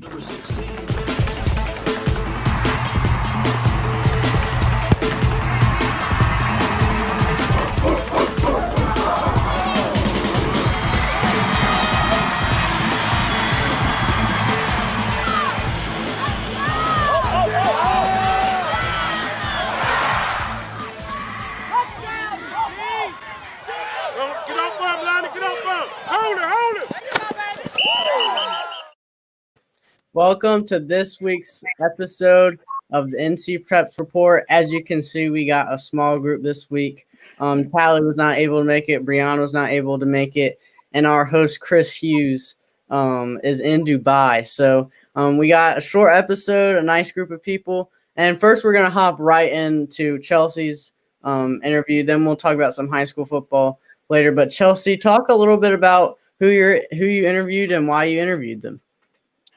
Number 16. Get off of Lonnie, get off of Hold it. Welcome to this week's episode of the NCPreps report. As you can see, we got a small group this week. Tally was not able to make it. Brianna was not able to make it. And our host, Chris Hughes, is in Dubai. So we got a short episode, a nice group of people. And first, we're going to hop right into Chelsea's interview. Then we'll talk about some high school football later. But Chelsea, talk a little bit about who you interviewed and why you interviewed them.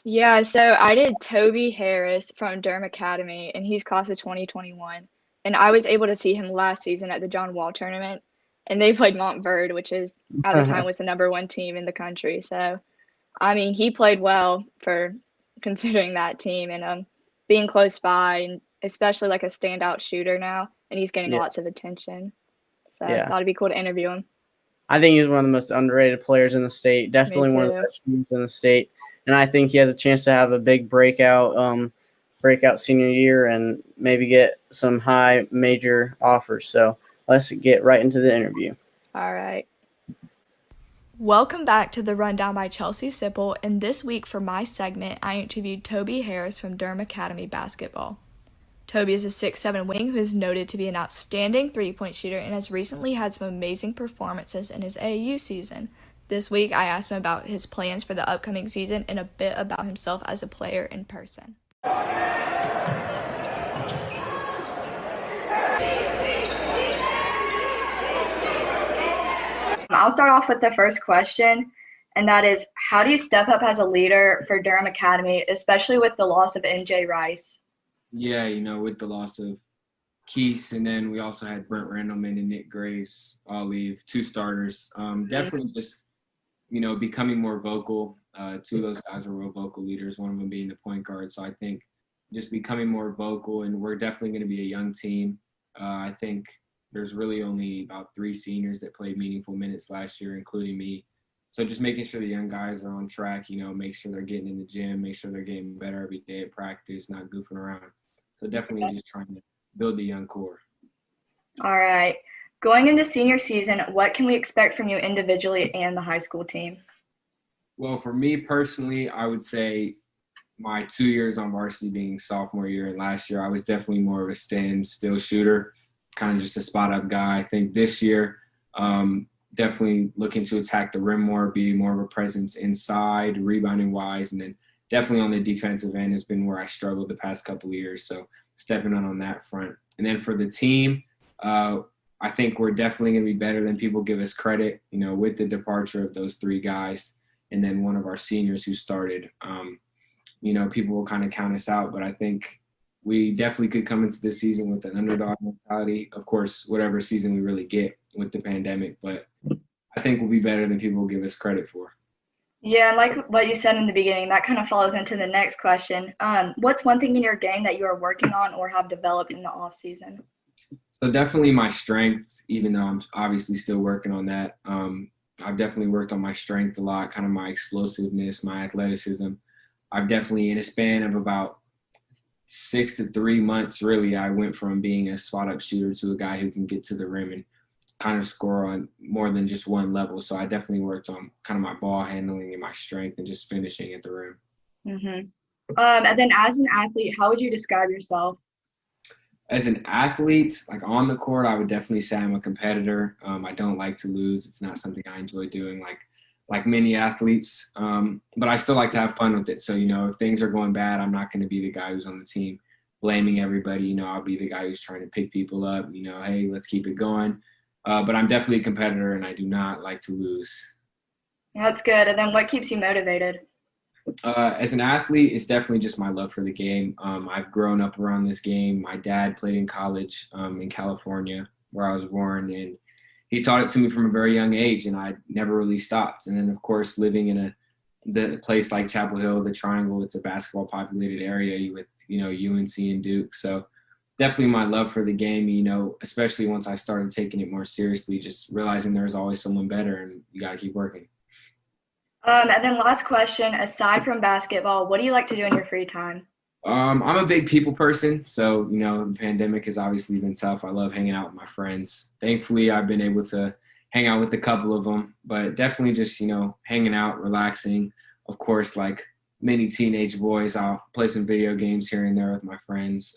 Yeah, so I did Toby Harris from Durham Academy, and he's class of 2021. And I was able to see him last season at the John Wall tournament, and they played Montverde, which is at the time was the number one team in the country. So, I mean, he played well for considering that team and being close by, and especially like a standout shooter now, and he's getting lots of attention. So I thought it'd be cool to interview him. I think he's one of the most underrated players in the state. Definitely one of the best shooters in the state. And I think he has a chance to have a big breakout senior year and maybe get some high major offers. So let's get right into the interview. All right. Welcome back to the Rundown by Chelsea Sipple, and this week for my segment, I interviewed Toby Harris from Durham Academy basketball. Toby is a 6'7" wing who is noted to be an outstanding three-point shooter and has recently had some amazing performances in his AAU season. This week, I asked him about his plans for the upcoming season and a bit about himself as a player in person. I'll start off with the first question, and that is, how do you step up as a leader for Durham Academy, especially with the loss of NJ Rice? Yeah, with the loss of Keese, and then we also had Brent Randleman and Nick Graves all leave, two starters. Definitely just becoming more vocal. Two of those guys are real vocal leaders, one of them being the point guard. So I think just becoming more vocal, and we're definitely going to be a young team. I think there's really only about 3 seniors that played meaningful minutes last year, including me. So just making sure the young guys are on track, make sure they're getting in the gym, make sure they're getting better every day at practice, not goofing around. So definitely just trying to build the young core. All right. Going into senior season, what can we expect from you individually and the high school team? Well, for me personally, I would say my 2 years on varsity being sophomore year and last year, I was definitely more of a stand-still shooter, kind of just a spot-up guy. I think this year, definitely looking to attack the rim more, be more of a presence inside, rebounding-wise, and then definitely on the defensive end has been where I struggled the past couple of years, so stepping on that front. And then for the team, I think we're definitely going to be better than people give us credit, with the departure of those 3 guys and then one of our seniors who started. People will kind of count us out, but I think we definitely could come into this season with an underdog mentality. Of course, whatever season we really get with the pandemic, but I think we'll be better than people will give us credit for. Yeah, and like what you said in the beginning, that kind of follows into the next question. What's one thing in your game that you are working on or have developed in the off season? So definitely my strength, even though I'm obviously still working on that. I've definitely worked on my strength a lot, kind of my explosiveness, my athleticism. I've definitely, in a span of about 6 to 3 months, really, I went from being a spot-up shooter to a guy who can get to the rim and kind of score on more than just one level. So I definitely worked on kind of my ball handling and my strength and just finishing at the rim. Mm-hmm. And then as an athlete, how would you describe yourself? As an athlete, like on the court, I would definitely say I'm a competitor. I don't like to lose. It's not something I enjoy doing like many athletes. But I still like to have fun with it. So, if things are going bad, I'm not going to be the guy who's on the team blaming everybody. I'll be the guy who's trying to pick people up, hey, let's keep it going. But I'm definitely a competitor, and I do not like to lose. That's good. And then what keeps you motivated? As an athlete, it's definitely just my love for the game. I've grown up around this game. My dad played in college in California, where I was born, and he taught it to me from a very young age, and I never really stopped. And then, of course, living in the place like Chapel Hill, the Triangle, it's a basketball populated area with, UNC and Duke. So definitely my love for the game, especially once I started taking it more seriously, just realizing there's always someone better and you got to keep working. And then last question, aside from basketball, what do you like to do in your free time? I'm a big people person. So, the pandemic has obviously been tough. I love hanging out with my friends. Thankfully, I've been able to hang out with a couple of them, but definitely just, hanging out, relaxing. Of course, like many teenage boys, I'll play some video games here and there with my friends.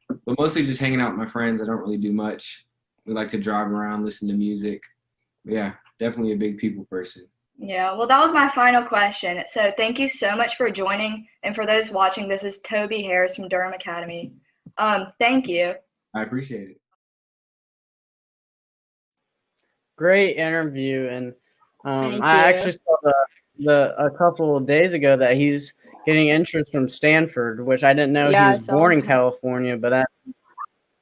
But mostly just hanging out with my friends. I don't really do much. We like to drive around, listen to music. But yeah, definitely a big people person. Yeah, well, that was my final question. So thank you so much for joining. And for those watching, this is Toby Harris from Durham Academy. Thank you. I appreciate it. Great interview, and Thank I you. actually saw a couple of days ago that he's getting interest from Stanford, which I didn't know Yeah, I he was saw born in that. California. But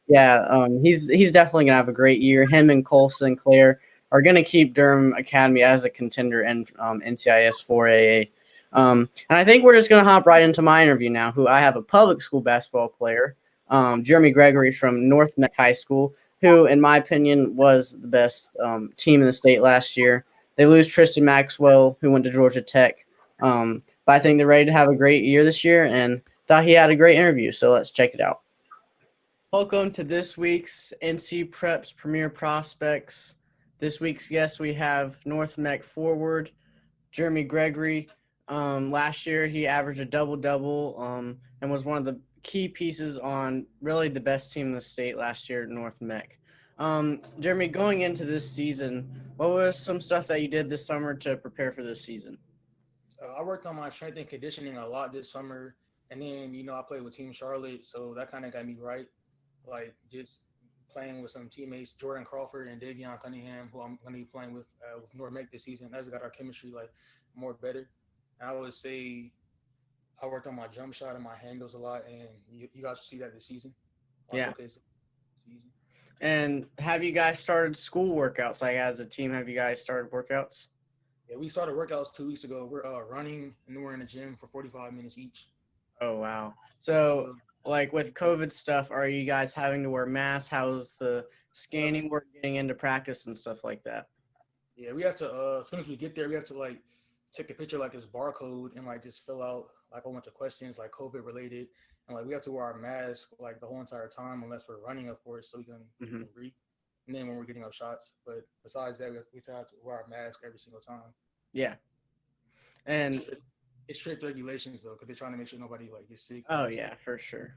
he's definitely gonna have a great year. Him and Cole Sinclair are gonna keep Durham Academy as a contender in NCIS 4AA. And I think we're just gonna hop right into my interview now. Who I have a public school basketball player, Jeremy Gregory from North Neck High School, who, in my opinion, was the best team in the state last year. They lose Tristan Maxwell, who went to Georgia Tech. But I think they're ready to have a great year this year, and thought he had a great interview. So let's check it out. Welcome to this week's NCPreps Premier Prospects. This week's guest, we have North Neck forward Jeremy Gregory. Last year, he averaged a double-double and was one of the key pieces on really the best team in the state last year at North Mech. Jeremy, going into this season, what was some stuff that you did this summer to prepare for this season? I worked on my strength and conditioning a lot this summer, and then I played with Team Charlotte, so that kind of got me right. Like just playing with some teammates, Jordan Crawford and Davie Cunningham, who I'm going to be playing with North Mech this season. That's got our chemistry more better. And I would say I worked on my jump shot and my handles a lot, and you guys will see that this season. Yeah. And have you guys started school workouts? Like as a team, have you guys started workouts? Yeah, we started workouts 2 weeks ago. We're running, and then we're in the gym for 45 minutes each. Oh, wow. So, like with COVID stuff, are you guys having to wear masks? How's the scanning work getting into practice and stuff like that? Yeah, we have to, as soon as we get there, we have to take a picture this barcode and just fill out a whole bunch of questions COVID related. And we have to wear our mask the whole entire time unless we're running, of course, so we can breathe. And then when we're getting up shots. But besides that, we have to wear our mask every single time. Yeah. And it's strict regulations though, because they're trying to make sure nobody gets sick. Oh yeah, for sure.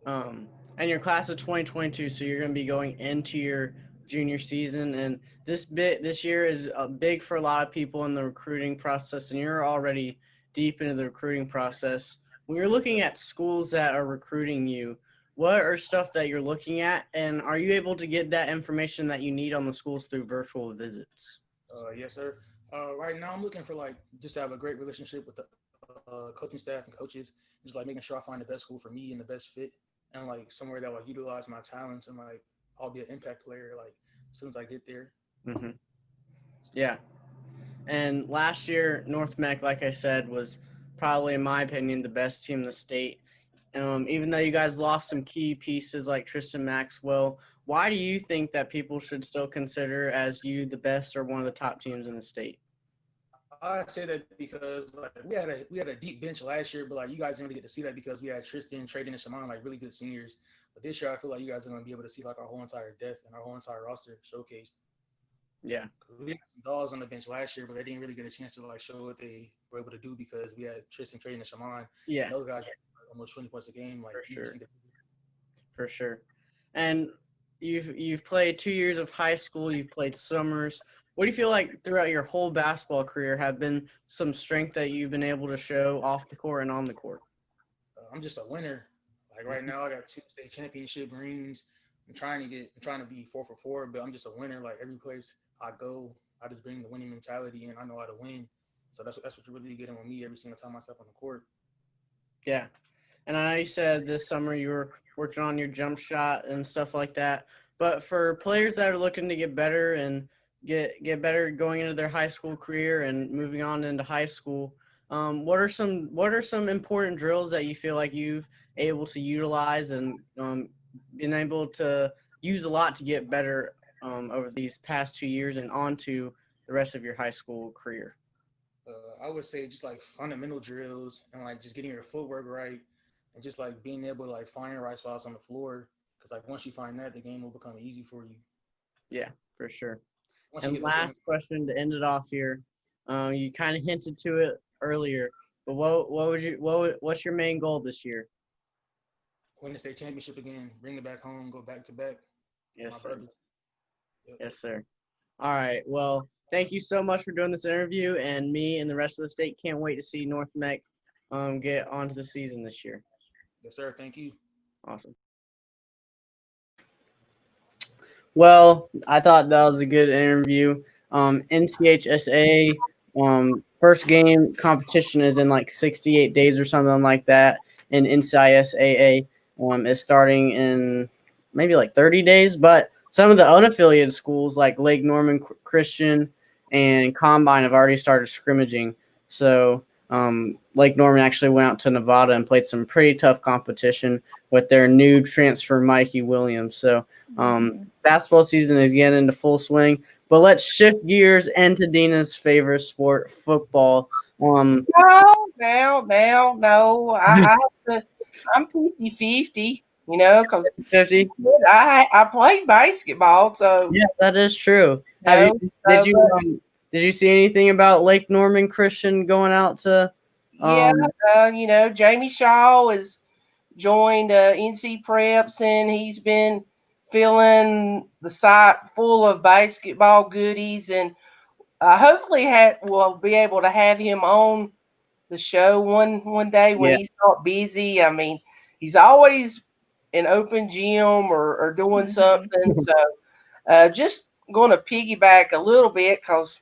And your class of 2022, so you're going to be going into your junior season, and this year is big for a lot of people in the recruiting process, and you're already deep into the recruiting process. When you're looking at schools that are recruiting you, what are stuff that you're looking at, and are you able to get that information that you need on the schools through virtual visits? Yes, sir. Right now I'm looking for just to have a great relationship with the coaching staff and coaches, just making sure I find the best school for me and the best fit, and somewhere that utilize my talents, and I'll be an impact player as soon as I get there. Mm-hmm. Yeah. And last year, North Mech, like I said, was probably, in my opinion, the best team in the state. Even though you guys lost some key pieces like Tristan Maxwell, why do you think that people should still consider as you the best or one of the top teams in the state? I say that because we had a deep bench last year, but you guys didn't really get to see that because we had Tristan, Traden, and Shaman, really good seniors. But this year, I feel you guys are going to be able to see our whole entire depth and our whole entire roster showcased. Yeah. We had some dogs on the bench last year, but they didn't really get a chance to show what they were able to do because we had Tristan, Traden, and Shaman. Yeah. And those guys had almost 20 points a game. For sure. And you've played 2 years of high school. You've played summers. What do you feel like throughout your whole basketball career have been some strength that you've been able to show off the court and on the court? I'm just a winner. Right now, I got 2 state championship rings. I'm trying to be 4 for 4, but I'm just a winner. Every place I go, I just bring the winning mentality, and I know how to win. So that's what you're really getting with me every single time I step on the court. Yeah. And I know you said this summer you were working on your jump shot and stuff like that. But for players that are looking to get better and get better going into their high school career and moving on into high school. What are some important drills that you feel like you've able to utilize and been able to use a lot to get better over these past 2 years and on to the rest of your high school career? I would say just like fundamental drills and like just getting your footwork right and just like being able to like find the right spots on the floor. Because like once you find that, the game will become easy for you. Yeah, for sure. Once you And get last question to end it off here. You kind of hinted to it earlier, but what's your main goal this year? win the state championship again, bring it back home, go back to back. Yes, My sir. brother. Yep. Yes, sir. All right. Well, thank you so much for doing this interview, and me and the rest of the state can't wait to see North Meck get onto the season this year. Yes, sir. Thank you. Awesome. Well, I thought that was a good interview. NCHSA first game competition is in like 68 days or something like that, and NCISAA is starting in maybe like 30 days. But some of the unaffiliated schools like Lake Norman Christian and Combine have already started scrimmaging. So Lake Norman actually went out to Nevada and played some pretty tough competition with their new transfer Mikey Williams. So basketball season is getting into full swing. But let's shift gears into Dina's favorite sport, football. No. I have to. I'm 50-50, because 50. I played basketball, so Yeah, that is true. Did you see anything about Lake Norman Christian going out to? Jamie Shaw has joined NCPreps, and he's been filling the site full of basketball goodies, and hopefully we'll be able to have him on the show one day when he's not busy. I mean, he's always in open gym or doing something. So just going to piggyback a little bit because,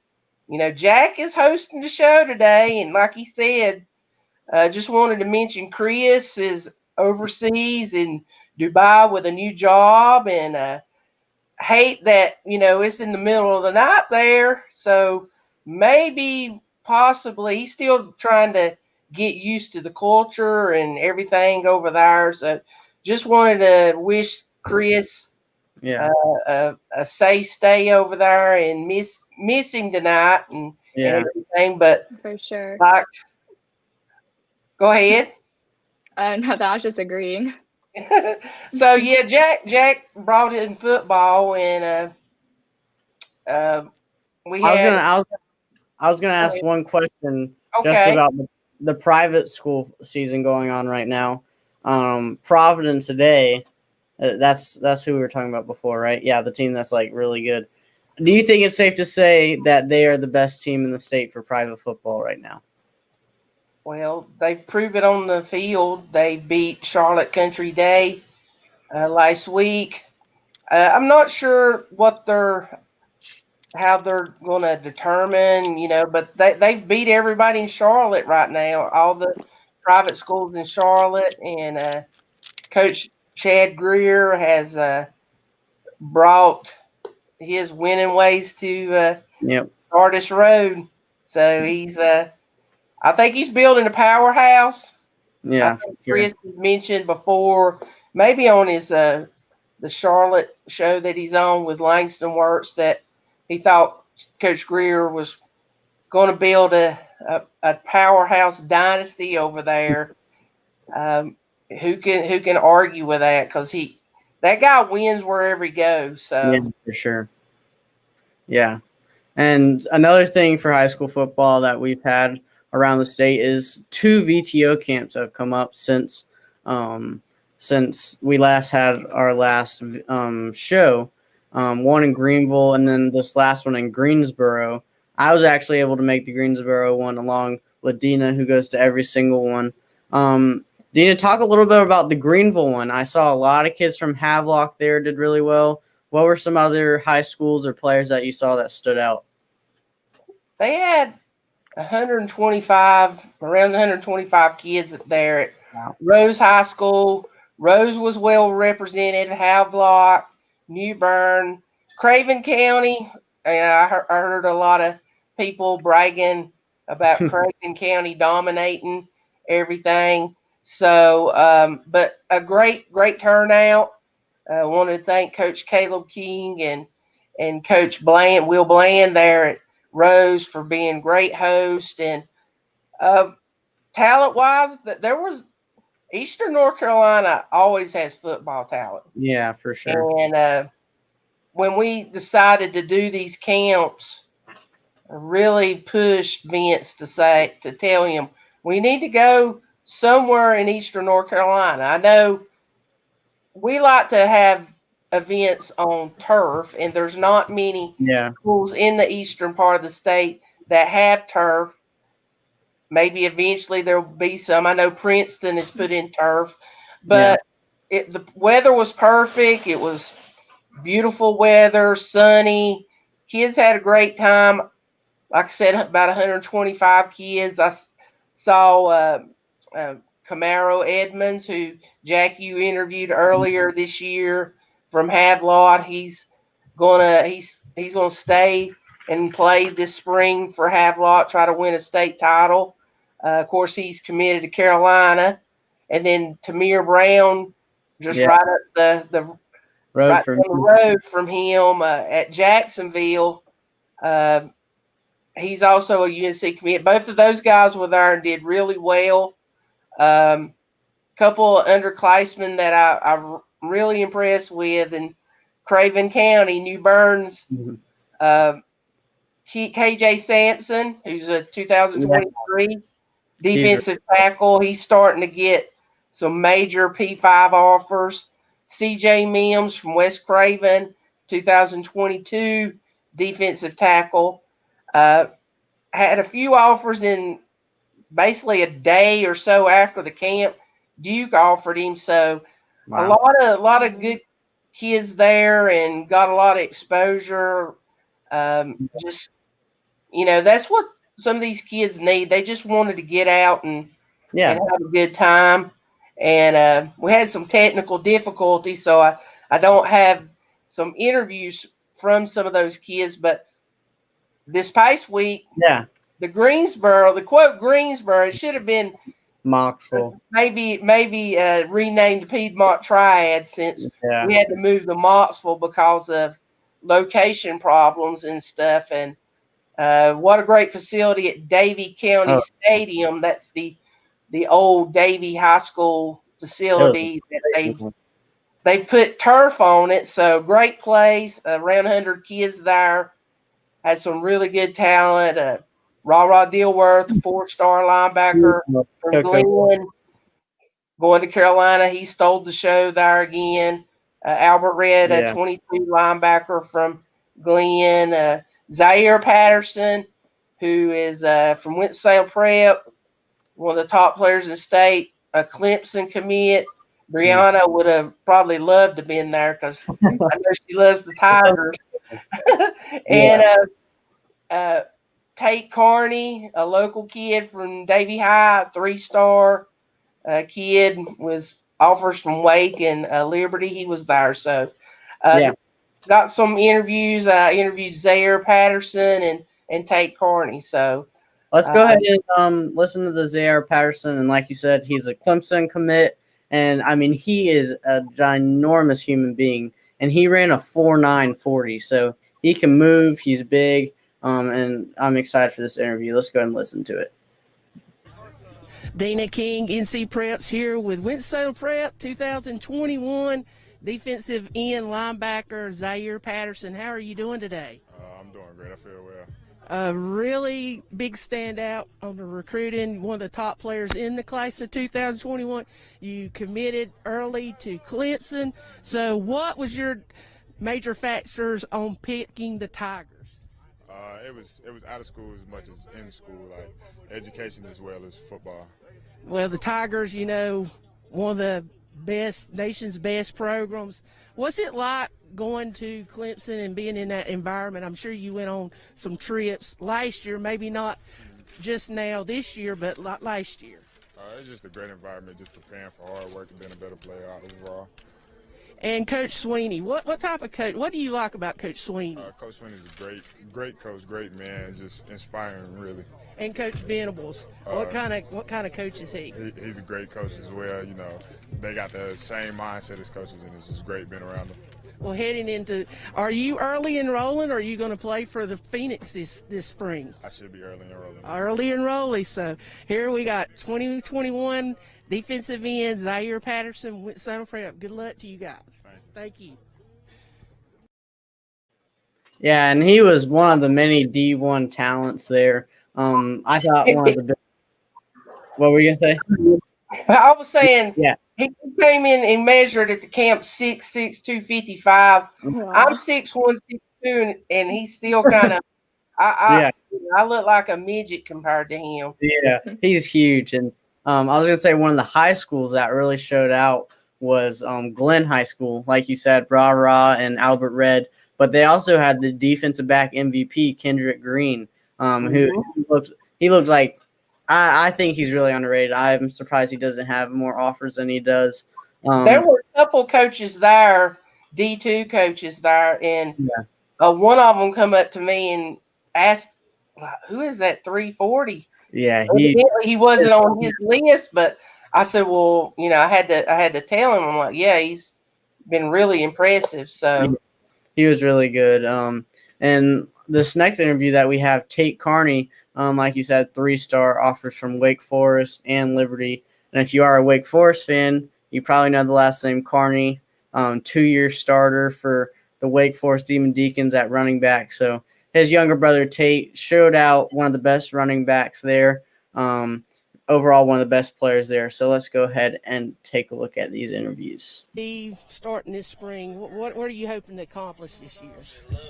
Jack is hosting the show today. And like he said, just wanted to mention Chris is overseas in Dubai with a new job, and hate that, it's in the middle of the night there. So maybe possibly he's still trying to get used to the culture and everything over there. So just wanted to wish Chris a safe stay over there, and miss him tonight and everything. But For sure. Go ahead. No, I was just agreeing. So yeah, Jack brought in football, and we had. I was gonna ask one question just about the private school season going on right now. Providence today, that's who we were talking about before, right? Yeah, the team that's like really good. Do you think it's safe to say that they are the best team in the state for private football right now? Well, they've proved it on the field. They beat Charlotte Country Day last week. I'm not sure how they're going to determine, but they beat everybody in Charlotte right now, all the private schools in Charlotte. And Coach Chad Greer has brought his winning ways to Artist Road. So I think he's building a powerhouse. Yeah, Chris mentioned before, maybe on his the Charlotte show that he's on with Langston Works, that he thought Coach Greer was going to build a powerhouse dynasty over there. Who can argue with that? Because that guy wins wherever he goes. So yeah, for sure. Yeah, and another thing for high school football that we've had around the state is 2 VTO camps have come up since we last had our last show. One in Greenville, and then this last one in Greensboro. I was actually able to make the Greensboro one along with Dina, who goes to every single one. Dina, talk a little bit about the Greenville one. I saw a lot of kids from Havelock there did really well. What were some other high schools or players that you saw that stood out? They had around 125 kids there at Rose High School. Rose was well represented. Havelock, New Bern, Craven County I heard a lot of people bragging about Craven County dominating everything. So, but a great turnout. I want to thank Coach Caleb King and Coach Will Bland there at Rose for being great host. And talent-wise, there was Eastern North Carolina always has football talent. Yeah, for sure. And when we decided to do these camps, I really pushed Vince to tell him we need to go somewhere in Eastern North Carolina. I know we like to have events on turf, and there's not many schools in the eastern part of the state that have turf. Maybe eventually there'll be some. I know Princeton has put in turf, but the weather was perfect. It was beautiful weather, sunny. Kids had a great time. Like I said, about 125 kids. I saw Camaro Edmonds, who Jack you interviewed earlier this year from Havelock. He's gonna stay and play this spring for Havelock, try to win a state title. Of course, he's committed to Carolina, and then Tamir Brown, just right up the road from him at Jacksonville. He's also a UNC commit. Both of those guys were there and did really well. Couple of underclassmen that I'm really impressed with in Craven County, New Burns, KJ Sampson, who's a 2023 defensive tackle. He's starting to get some major P5 offers. CJ Mims from West Craven, 2022 defensive tackle. Had a few offers in basically a day or so after the camp. Duke offered him, so a lot of good kids there and got a lot of exposure. Just that's what some of these kids need. They just wanted to get out and have a good time. And we had some technical difficulties, so I don't have some interviews from some of those kids. But this past week, the quote Greensboro, it should have been Moxville. Maybe renamed the Piedmont Triad, since we had to move to Moxville because of location problems and stuff. And what a great facility at Davie County Stadium. That's the old Davie High School facility that they put turf on it. So great place, around 100 kids there. Had some really good talent. Ra Dilworth, 4-star linebacker from Glenn, going to Carolina. He stole the show there again. Albert Red, a 22 linebacker from Glenn. Zaire Patterson, who is from Winston-Salem Prep, one of the top players in the state. A Clemson commit. Brianna would have probably loved to have been there because I know she loves the Tigers. And Tate Carney, a local kid from Davie High, 3-star kid, was offers from Wake and Liberty. He was there. So got some interviews. I interviewed Zaire Patterson and Tate Carney. So let's go ahead and listen to the Zaire Patterson. And like you said, he's a Clemson commit. And, I mean, he is a ginormous human being. And he ran a 4.9 40. So he can move. He's big. And I'm excited for this interview. Let's go ahead and listen to it. Dana King, NCPreps here with Winston-Salem Prep 2021 defensive end linebacker Zaire Patterson. How are you doing today? I'm doing great. I feel well. A really big standout on the recruiting, one of the top players in the class of 2021. You committed early to Clemson. So what was your major factors on picking the Tigers? It was out of school as much as in school, like education as well as football. Well, the Tigers, one of the nation's best programs. What's it like going to Clemson and being in that environment? I'm sure you went on some trips last year, maybe not just now this year, but last year. It's just a great environment, just preparing for hard work and being a better player overall. And Coach Sweeney, what type of coach? What do you like about Coach Sweeney? Coach Sweeney's a great coach, great man, just inspiring, really. And Coach Venables, what kind of coach is he? He's a great coach as well. You know, they got the same mindset as coaches, and it's just great being around them. Well, heading into, are you early enrolling, or are you going to play for the Phoenix this spring? I should be early enrolling. Early enrolling. So here we got 2021 defensive end Zaire Patterson with Son Prep. Good luck to you guys. Thank you. Yeah, and he was one of the many D1 talents there. I thought one of the best. What were you gonna say? I was saying, Yeah. he came in and measured at the camp 6'6", 255. Wow. I'm 6'1", 6'2", and he's still kind of. I look like a midget compared to him. Yeah, he's huge. And I was going to say one of the high schools that really showed out was Glenn High School, like you said, Rah and Albert Red. But they also had the defensive back MVP, Kendrick Green, who looked like I think he's really underrated. I'm surprised he doesn't have more offers than he does. There were a couple coaches there, D2 coaches there, and one of them come up to me and asked, "Who is that 340?" Yeah, he wasn't on his list, but I said, "Well, you know, I had to tell him." I'm like, "Yeah, he's been really impressive." So he was really good. And this next interview that we have, Tate Carney, like you said, 3-star offers from Wake Forest and Liberty. And if you are a Wake Forest fan, you probably know the last name Carney, 2-year starter for the Wake Forest Demon Deacons at running back. So his younger brother Tate showed out, one of the best running backs there. Overall, one of the best players there. So let's go ahead and take a look at these interviews. Steve, starting this spring, what are you hoping to accomplish this year?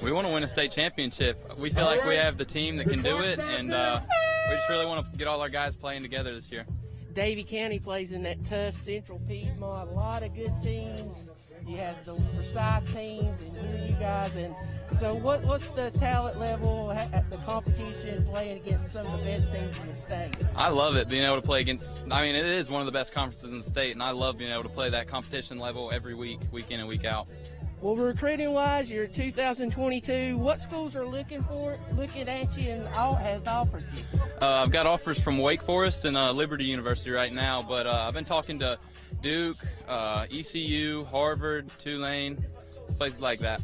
We want to win a state championship. We feel like we have the team that can do it, and we just really want to get all our guys playing together this year. Davie County plays in that tough Central Piedmont, a lot of good teams. You have the Forsyth teams, and here you guys. And so what's the talent level at the competition playing against some of the best teams in the state? I love it, being able to play against, I mean, it is one of the best conferences in the state, and I love being able to play that competition level every week, week in and week out. Well, recruiting-wise, you're 2022. What schools are looking at you and has offered you? I've got offers from Wake Forest and Liberty University right now, but I've been talking to Duke, ECU, Harvard, Tulane, places like that.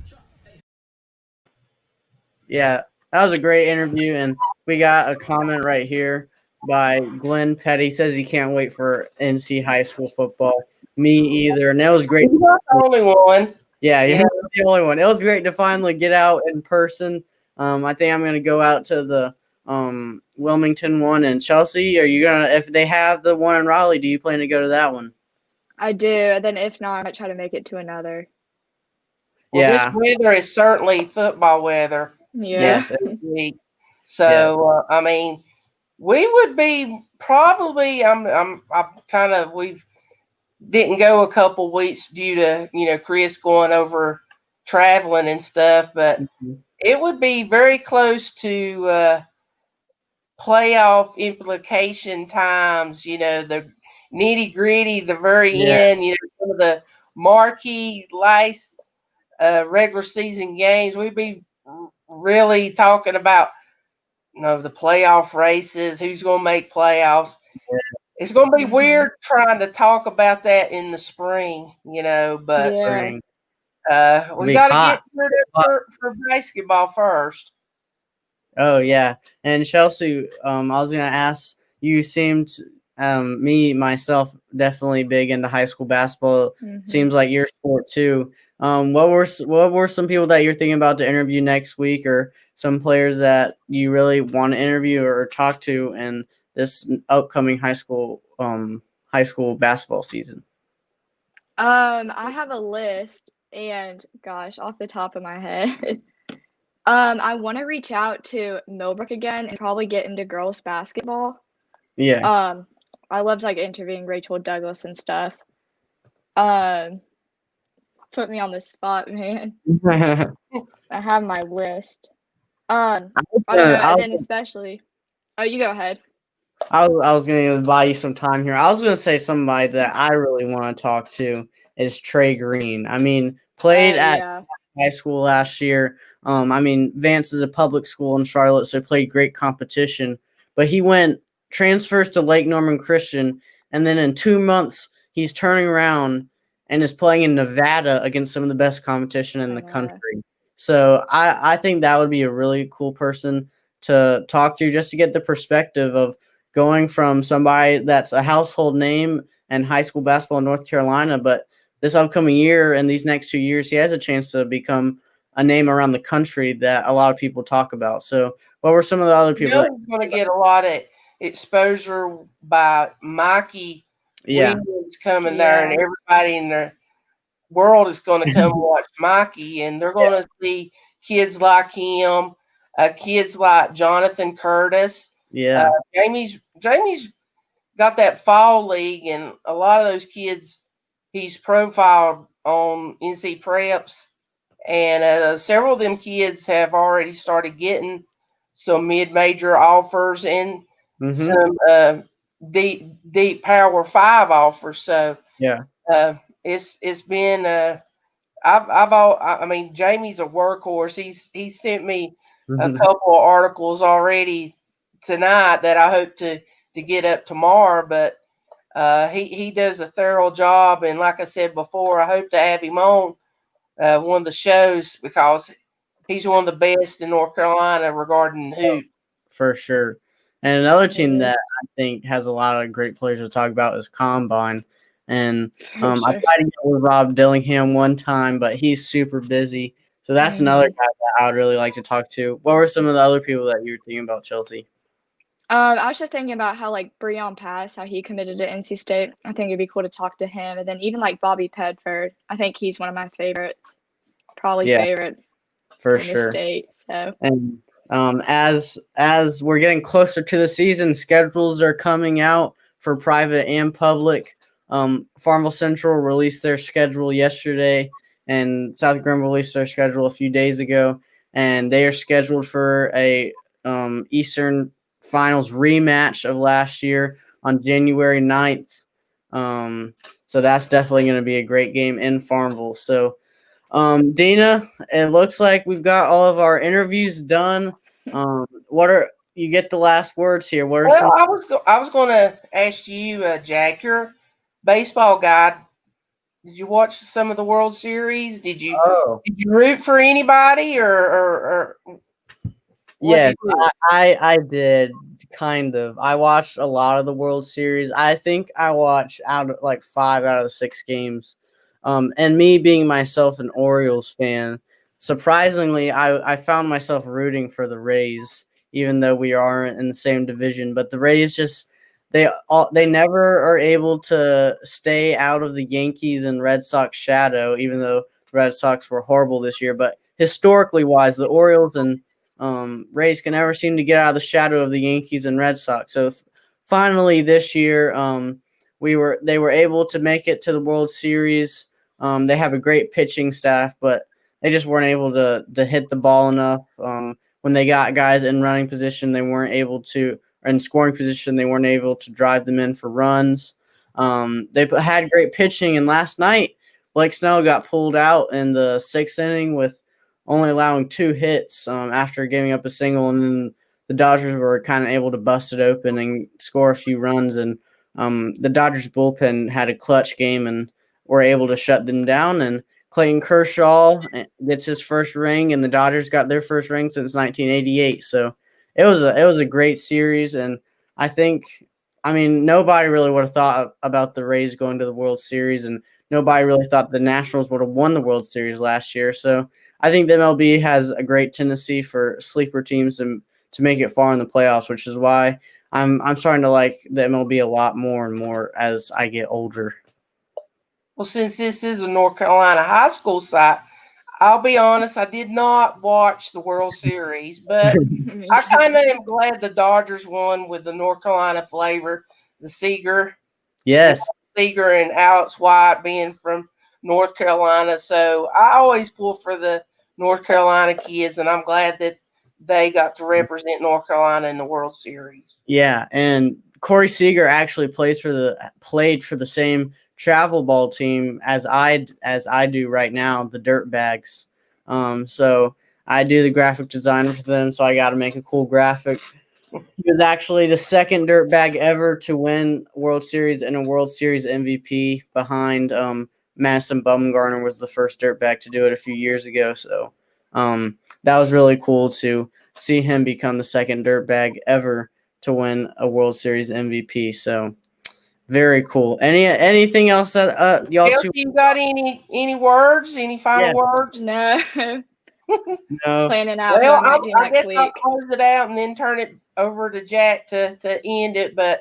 Yeah, that was a great interview, and we got a comment right here by Glenn Petty. He says he can't wait for NC high school football. Me either, and that was great. You're not the only one. Yeah, you're not the only one. It was great to finally get out in person. I think I'm going to go out to the Wilmington one. And Chelsea, are you going to, if they have the one in Raleigh, do you plan to go to that one? I do. And then if not, I might try to make it to another. Well, Yeah. this weather is certainly football weather. Yeah. This week. So, I mean, we would be probably, we didn't go a couple weeks due to, Chris going over traveling and stuff, but it would be very close to playoff implication times, the nitty gritty, the very end, some of the marquee last regular season games. We'd be really talking about, the playoff races, who's going to make playoffs. Yeah. It's going to be weird trying to talk about that in the spring, but we got to get for basketball first. Oh, yeah. And Chelsea, I was going to ask, you seemed, myself, definitely big into high school basketball. Mm-hmm. Seems like your sport too. What were some people that you're thinking about to interview next week, or some players that you really want to interview or talk to in this upcoming high school basketball season? I have a list, and gosh, off the top of my head, I want to reach out to Millbrook again and probably get into girls basketball. Yeah. I loved interviewing Rachel Douglas and stuff. Put me on the spot, man. I have my list. I don't know, and then especially. Oh, you go ahead. I was going to buy you some time here. I was going to say somebody that I really want to talk to. is Trey Green. I mean, played at Yeah. high school last year. I mean, Vance is a public school in Charlotte, so played great competition. But he transfers to Lake Norman Christian, and then in 2 months, he's turning around and is playing in Nevada against some of the best competition in the country. So I think that would be a really cool person to talk to, just to get the perspective of going from somebody that's a household name in high school basketball in North Carolina, but this upcoming year and these next 2 years, he has a chance to become a name around the country that a lot of people talk about. So what were some of the other people? He's going to get a lot of exposure by Mikey Williams coming there, and everybody in the world is going to come watch Mikey, and they're going to see kids like him, kids like Jonathan Curtis. Yeah. Jamie's got that fall league, and a lot of those kids he's profiled on NCPreps, and several of them kids have already started getting some mid-major offers and some deep Power 5 offers. So it's been I mean, Jamie's a workhorse. He's sent me a couple of articles already tonight that I hope to get up tomorrow, but he does a thorough job, and like I said before, I hope to have him on one of the shows because he's one of the best in North Carolina regarding hoop. For sure. And another team that I think has a lot of great players to talk about is Combine. And I tried to get with Rob Dillingham one time, but he's super busy. So that's another guy that I would really like to talk to. What were some of the other people that you were thinking about, Chelsea? I was just thinking about how like Breon Pass, how he committed to NC State. I think it'd be cool to talk to him, and then even like Bobby Pedford. I think he's one of my favorites, probably favorite for in sure. the state. So and as we're getting closer to the season, schedules are coming out for private and public. Farmville Central released their schedule yesterday, and South Graham released their schedule a few days ago, and they are scheduled for a Eastern Finals rematch of last year on January 9th. So that's definitely going to be a great game in Farmville. So, Dina, it looks like we've got all of our interviews done. You get the last words here? I was going to ask you, Jack, you're baseball guy. Did you watch some of the World Series? Did you root for anybody or Yes, I did kind of. I watched a lot of the World Series. I think I watched like 5 out of the 6 games. And me being myself an Orioles fan, surprisingly, I found myself rooting for the Rays, even though we aren't in the same division. But the Rays they never are able to stay out of the Yankees and Red Sox shadow, even though the Red Sox were horrible this year. But historically wise, the Orioles and Rays can never seem to get out of the shadow of the Yankees and Red Sox. So finally this year, they were able to make it to the World Series. They have a great pitching staff, but they just weren't able to hit the ball enough. When they got guys in running position, they weren't able to, or in scoring position, they weren't able to drive them in for runs. They had great pitching, and last night, Blake Snell got pulled out in the 6th inning with only allowing 2 hits after giving up a single, and then the Dodgers were kind of able to bust it open and score a few runs, and the Dodgers bullpen had a clutch game and were able to shut them down, and Clayton Kershaw gets his first ring, and the Dodgers got their first ring since 1988. So it was a great series, and I mean, nobody really would have thought about the Rays going to the World Series, and nobody really thought the Nationals would have won the World Series last year. So I think the MLB has a great tendency for sleeper teams to make it far in the playoffs, which is why I'm starting to like the MLB a lot more and more as I get older. Well, since this is a North Carolina high school site, I'll be honest, I did not watch the World Series, but I kind of am glad the Dodgers won with the North Carolina flavor, the Seager. Yes. Seager and Alex White being from North Carolina. So I always pull for the North Carolina kids, and I'm glad that they got to represent North Carolina in the World Series. Yeah, and Corey Seager actually played for the same travel ball team as I do right now, the Dirt Bags. So I do the graphic design for them, so I got to make a cool graphic. He was actually the second dirt bag ever to win World Series and a World Series MVP behind Madison Bumgarner was the first dirt bag to do it a few years ago. So that was really cool to see him become the second dirt bag ever to win a World Series MVP. So very cool. Anything else that y'all Chelsea, two? you got any words? Any final words? No. No. Planning out Well, what I might do I next guess I'll week. close it out and then turn it over to Jack to end it. But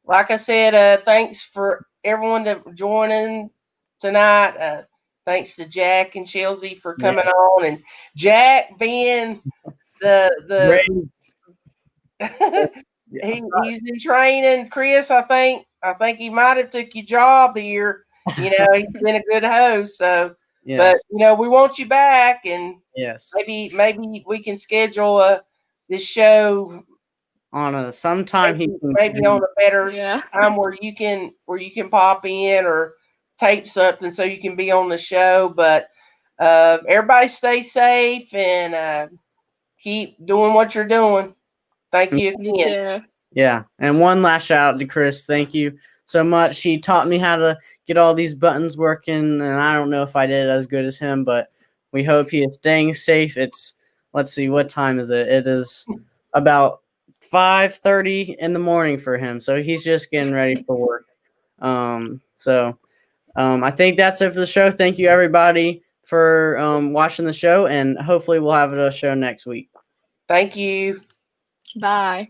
like I said, thanks for everyone to joining tonight. Thanks to Jack and Chelsea for coming on, and Jack being the he's in training. Chris, I think he might have took your job here. You know, he's been a good host. So, but you know, we want you back, and maybe we can schedule this show on a sometime maybe on a better time where you can pop in or tape something so you can be on the show. But everybody stay safe and keep doing what you're doing. Thank you again. Yeah. And one last shout out to Chris. Thank you so much. He taught me how to get all these buttons working, and I don't know if I did it as good as him, but we hope he is staying safe. Let's see, what time is it? It is about 5:30 in the morning for him. So he's just getting ready for work. I think that's it for the show. Thank you everybody for watching the show, and hopefully we'll have a show next week. Thank you. Bye.